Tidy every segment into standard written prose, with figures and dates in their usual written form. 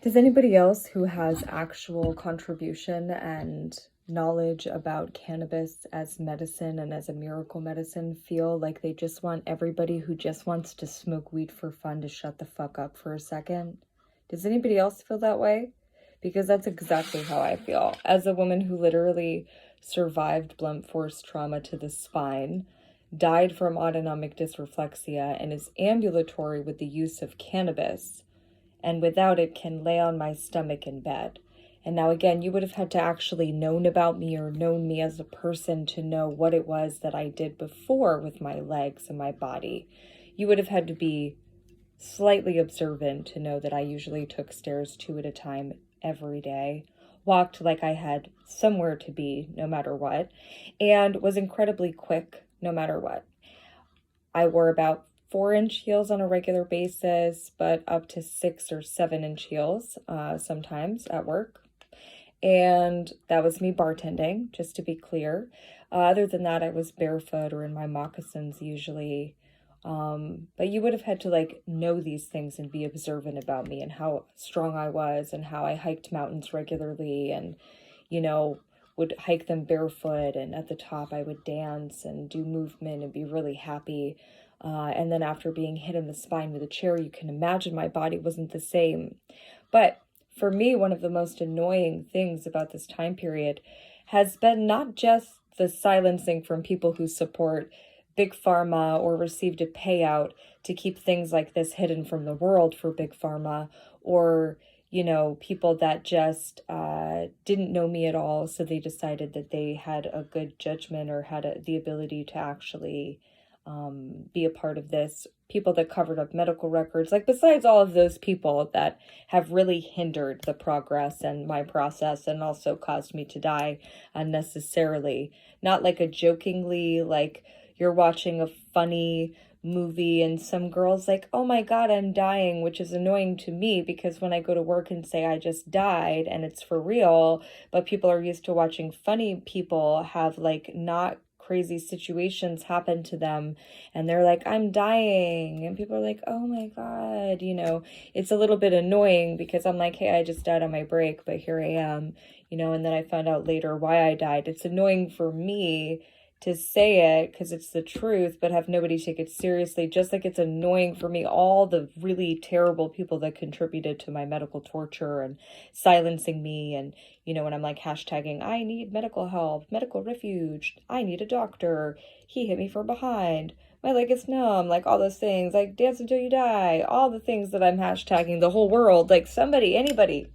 Does anybody else who has actual contribution and knowledge about cannabis as medicine and as a miracle medicine feel like they just want everybody who just wants to smoke weed for fun to shut the fuck up for a second? Does anybody else feel that way? Because that's exactly how I feel. As a woman who literally survived blunt force trauma to the spine, died from autonomic dysreflexia, and is ambulatory with the use of cannabis, and without it can lay on my stomach in bed. And now again, you would have had to actually known about me or known me as a person to know what it was that I did before with my legs and my body. You would have had to be slightly observant to know that I usually took stairs 2 at a time every day, walked like I had somewhere to be no matter what, and was incredibly quick no matter what. I wore about 4-inch heels on a regular basis, but up to 6 or 7-inch heels sometimes at work. And that was me bartending, just to be clear. Other than that, I was barefoot or in my moccasins usually. But you would have had to know these things and be observant about me and how strong I was and how I hiked mountains regularly and, would hike them barefoot. And at the top, I would dance and do movement and be really happy. And then after being hit in the spine with a chair, you can imagine my body wasn't the same. But for me, one of the most annoying things about this time period has been not just the silencing from people who support big pharma or received a payout to keep things like this hidden from the world for big pharma, or people that just didn't know me at all, so they decided that they had a good judgment or had the ability to actually be a part of this. People that covered up medical records, besides all of those people that have really hindered the progress and my process and also caused me to die unnecessarily. Not like a jokingly, you're watching a funny movie and some girl's like, oh my God, I'm dying, which is annoying to me because when I go to work and say I just died and it's for real, but people are used to watching funny people have not crazy situations happen to them and they're like, I'm dying, and people are like, oh my God, it's a little bit annoying because I'm like, hey, I just died on my break, but here I am, and then I found out later why I died. It's annoying for me to say it because it's the truth, but have nobody take it seriously. Just like it's annoying for me, all the really terrible people that contributed to my medical torture and silencing me. And, when I'm hashtagging, I need medical help, medical refuge, I need a doctor, he hit me from behind, my leg is numb, all those things, dance until you die, all the things that I'm hashtagging the whole world, somebody, anybody,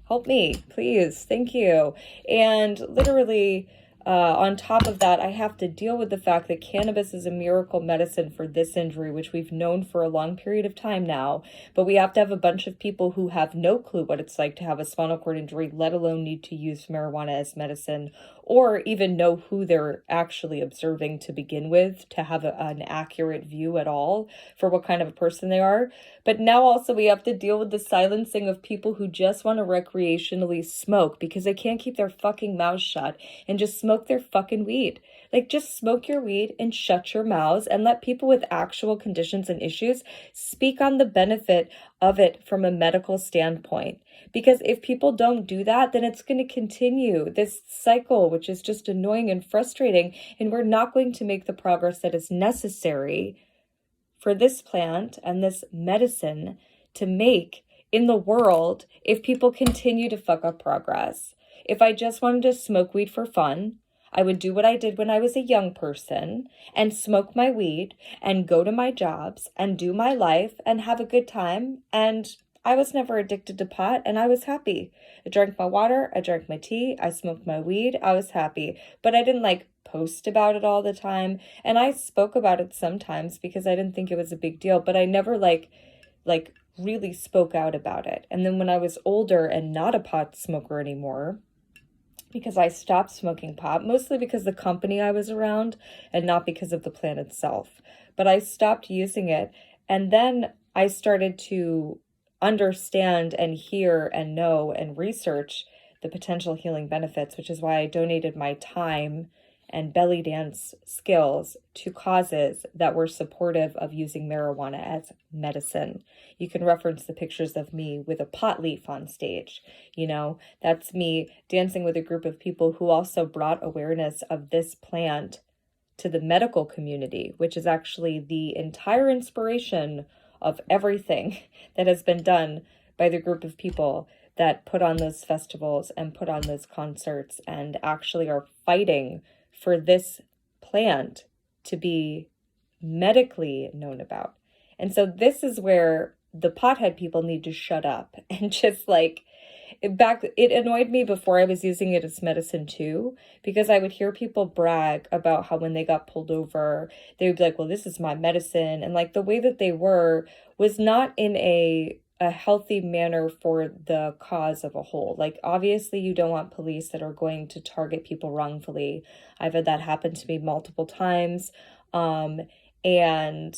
help me, please, thank you. And literally, on top of that, I have to deal with the fact that cannabis is a miracle medicine for this injury, which we've known for a long period of time now. But we have to have a bunch of people who have no clue what it's like to have a spinal cord injury, let alone need to use marijuana as medicine, or even know who they're actually observing to begin with, to have an accurate view at all for what kind of a person they are. But now also we have to deal with the silencing of people who just want to recreationally smoke because they can't keep their fucking mouths shut and just smoke their fucking weed. Just smoke your weed and shut your mouths and let people with actual conditions and issues speak on the benefit of it from a medical standpoint. Because if people don't do that, then it's going to continue this cycle, which is just annoying and frustrating, and we're not going to make the progress that is necessary for this plant and this medicine to make in the world if people continue to fuck up progress. If I just wanted to smoke weed for fun, I would do what I did when I was a young person and smoke my weed and go to my jobs and do my life and have a good time. And I was never addicted to pot and I was happy. I drank my water, I drank my tea, I smoked my weed, I was happy. But I didn't post about it all the time. And I spoke about it sometimes because I didn't think it was a big deal, but I never really spoke out about it. And then when I was older and not a pot smoker anymore, because I stopped smoking pot, mostly because the company I was around and not because of the plant itself. But I stopped using it. And then I started to understand and hear and know and research the potential healing benefits, which is why I donated my time and belly dance skills to causes that were supportive of using marijuana as medicine. You can reference the pictures of me with a pot leaf on stage. That's me dancing with a group of people who also brought awareness of this plant to the medical community, which is actually the entire inspiration of everything that has been done by the group of people that put on those festivals and put on those concerts and actually are fighting for this plant to be medically known about. And so this is where the pothead people need to shut up and just it annoyed me before I was using it as medicine too, because I would hear people brag about how when they got pulled over, they would be like, well, this is my medicine. And the way that they were was not in a healthy manner for the cause of a whole. Obviously you don't want police that are going to target people wrongfully. I've had that happen to me multiple times. And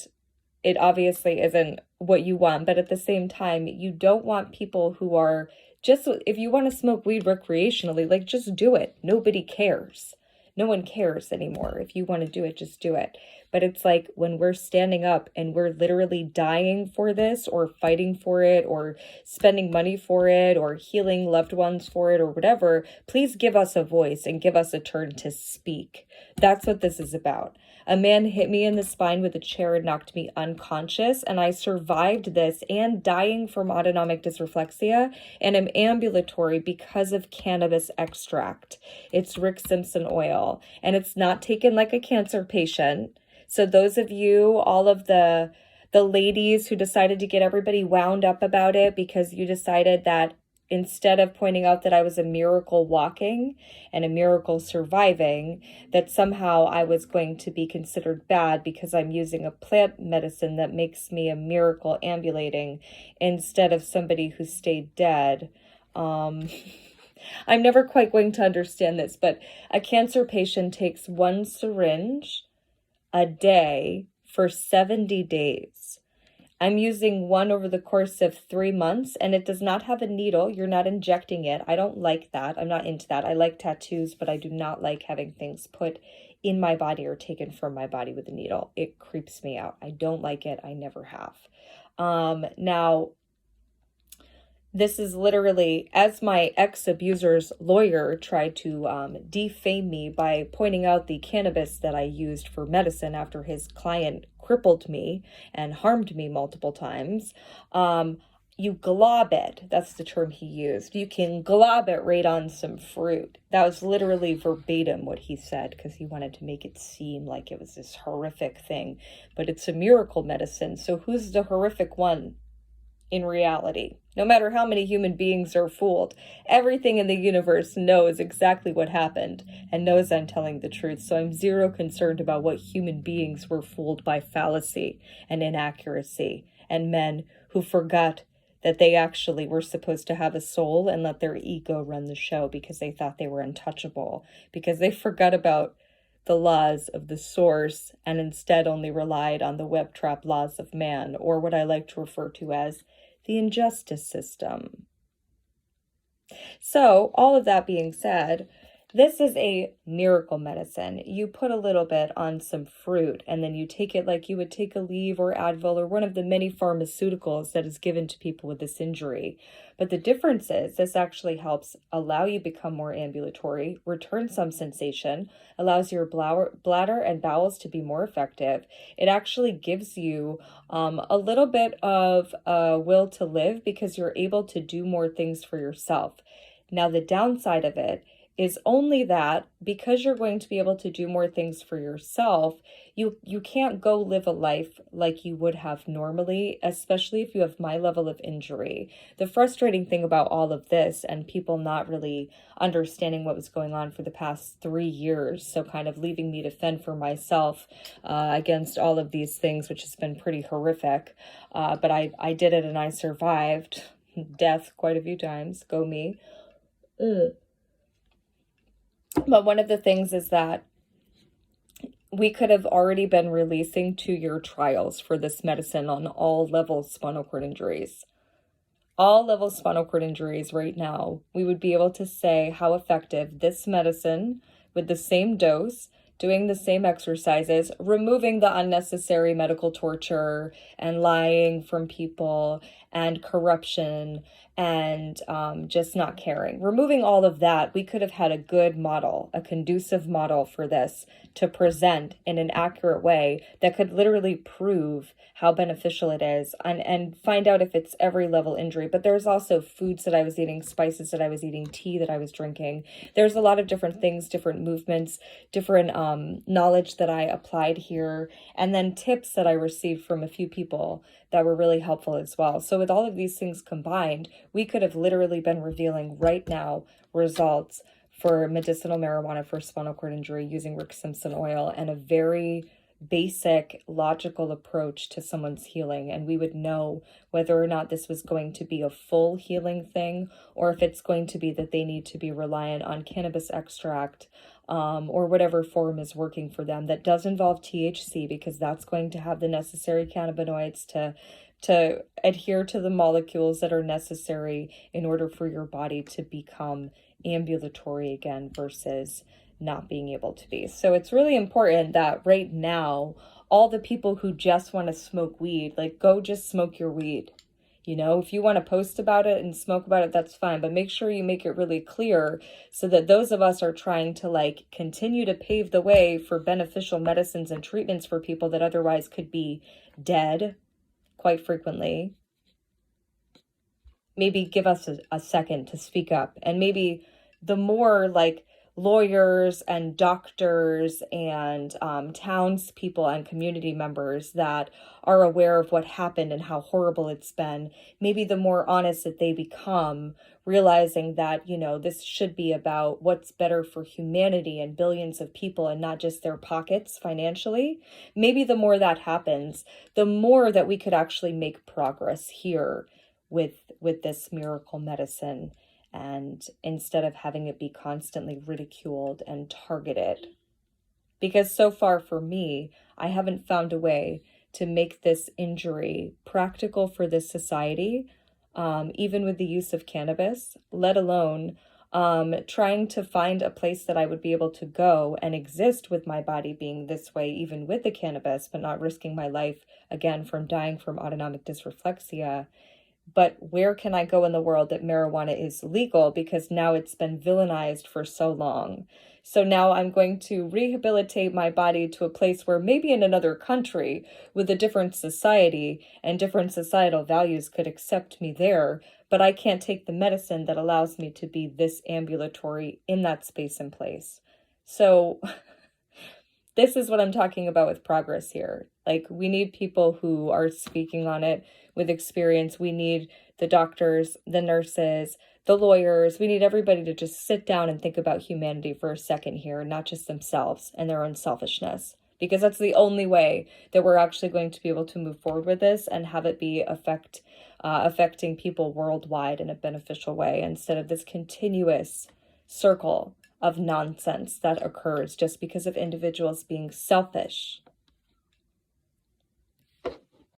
it obviously isn't what you want, but at the same time, you don't want people who are if you want to smoke weed recreationally, just do it. Nobody cares. No one cares anymore. If you want to do it, just do it. But it's when we're standing up and we're literally dying for this or fighting for it or spending money for it or healing loved ones for it or whatever, please give us a voice and give us a turn to speak. That's what this is about. A man hit me in the spine with a chair and knocked me unconscious, and I survived this and dying from autonomic dysreflexia, and am ambulatory because of cannabis extract. It's Rick Simpson oil, and it's not taken like a cancer patient. So those of you, all of the ladies who decided to get everybody wound up about it because you decided that instead of pointing out that I was a miracle walking and a miracle surviving, that somehow I was going to be considered bad because I'm using a plant medicine that makes me a miracle ambulating instead of somebody who stayed dead. I'm never quite going to understand this, but a cancer patient takes one syringe a day for 70 days. I'm using one over the course of 3 months, and it does not have a needle. You're not injecting it. I don't like that. I'm not into that. I like tattoos, but I do not like having things put in my body or taken from my body with a needle. It creeps me out. I don't like it. I never have. Now, this is literally, as my ex-abuser's lawyer tried to defame me by pointing out the cannabis that I used for medicine after his client crippled me and harmed me multiple times. You glob it. That's the term he used. You can glob it right on some fruit. That was literally verbatim what he said, because he wanted to make it seem like it was this horrific thing. But it's a miracle medicine. So who's the horrific one in reality? No matter how many human beings are fooled, everything in the universe knows exactly what happened and knows I'm telling the truth. So I'm zero concerned about what human beings were fooled by fallacy and inaccuracy, and men who forgot that they actually were supposed to have a soul and let their ego run the show because they thought they were untouchable, because they forgot about the laws of the source and instead only relied on the web trap laws of man, or what I like to refer to as the injustice system. So, all of that being said, this is a miracle medicine. You put a little bit on some fruit and then you take it like you would take Aleve or Advil or one of the many pharmaceuticals that is given to people with this injury. But the difference is this actually helps allow you become more ambulatory, return some sensation, allows your bladder and bowels to be more effective. It actually gives you a little bit of will to live because you're able to do more things for yourself. Now, the downside of it is only that because you're going to be able to do more things for yourself, you can't go live a life like you would have normally, especially if you have my level of injury. The frustrating thing about all of this and people not really understanding what was going on for the past 3 years, so kind of leaving me to fend for myself against all of these things, which has been pretty horrific. But I did it and I survived death quite a few times. Go me. But one of the things is that we could have already been releasing 2-year trials for this medicine on all levels spinal cord injuries. All level spinal cord injuries right now, we would be able to say how effective this medicine with the same dose doing the same exercises, removing the unnecessary medical torture and lying from people and corruption and just not caring. Removing all of that, we could have had a good model, a conducive model for this to present in an accurate way that could literally prove how beneficial it is and find out if it's every level injury. But there's also foods that I was eating, spices that I was eating, tea that I was drinking. There's a lot of different things, different movements, different knowledge that I applied here, and then tips that I received from a few people that were really helpful as well. So with all of these things combined, we could have literally been revealing right now results for medicinal marijuana for spinal cord injury using Rick Simpson oil and a very basic logical approach to someone's healing, and we would know whether or not this was going to be a full healing thing or if it's going to be that they need to be reliant on cannabis extract or whatever form is working for them that does involve THC, because that's going to have the necessary cannabinoids to adhere to the molecules that are necessary in order for your body to become ambulatory again versus not being able to be. So it's really important that right now, all the people who just want to smoke weed, like, go just smoke your weed. You know, if you want to post about it and smoke about it, that's fine. But make sure you make it really clear so that those of us are trying to like continue to pave the way for beneficial medicines and treatments for people that otherwise could be dead quite frequently. Maybe give us a second to speak up. And maybe the more like lawyers and doctors and townspeople and community members that are aware of what happened and how horrible it's been, maybe the more honest that they become, realizing that, you know, this should be about what's better for humanity and billions of people and not just their pockets financially. Maybe the more that happens, the more that we could actually make progress here with this miracle medicine, and instead of having it be constantly ridiculed and targeted. Because so far for me, I haven't found a way to make this injury practical for this society, even with the use of cannabis, let alone trying to find a place that I would be able to go and exist with my body being this way, even with the cannabis, but not risking my life again from dying from autonomic dysreflexia. But where can I go in the world that marijuana is legal? Because now it's been villainized for so long. So now I'm going to rehabilitate my body to a place where maybe in another country with a different society and different societal values could accept me there. But I can't take the medicine that allows me to be this ambulatory in that space and place. So this is what I'm talking about with progress here. Like, we need people who are speaking on it with experience. We need the doctors, the nurses, the lawyers. We need everybody to just sit down and think about humanity for a second here, not just themselves and their own selfishness. Because that's the only way that we're actually going to be able to move forward with this and have it be affecting people worldwide in a beneficial way, instead of this continuous circle of nonsense that occurs just because of individuals being selfish.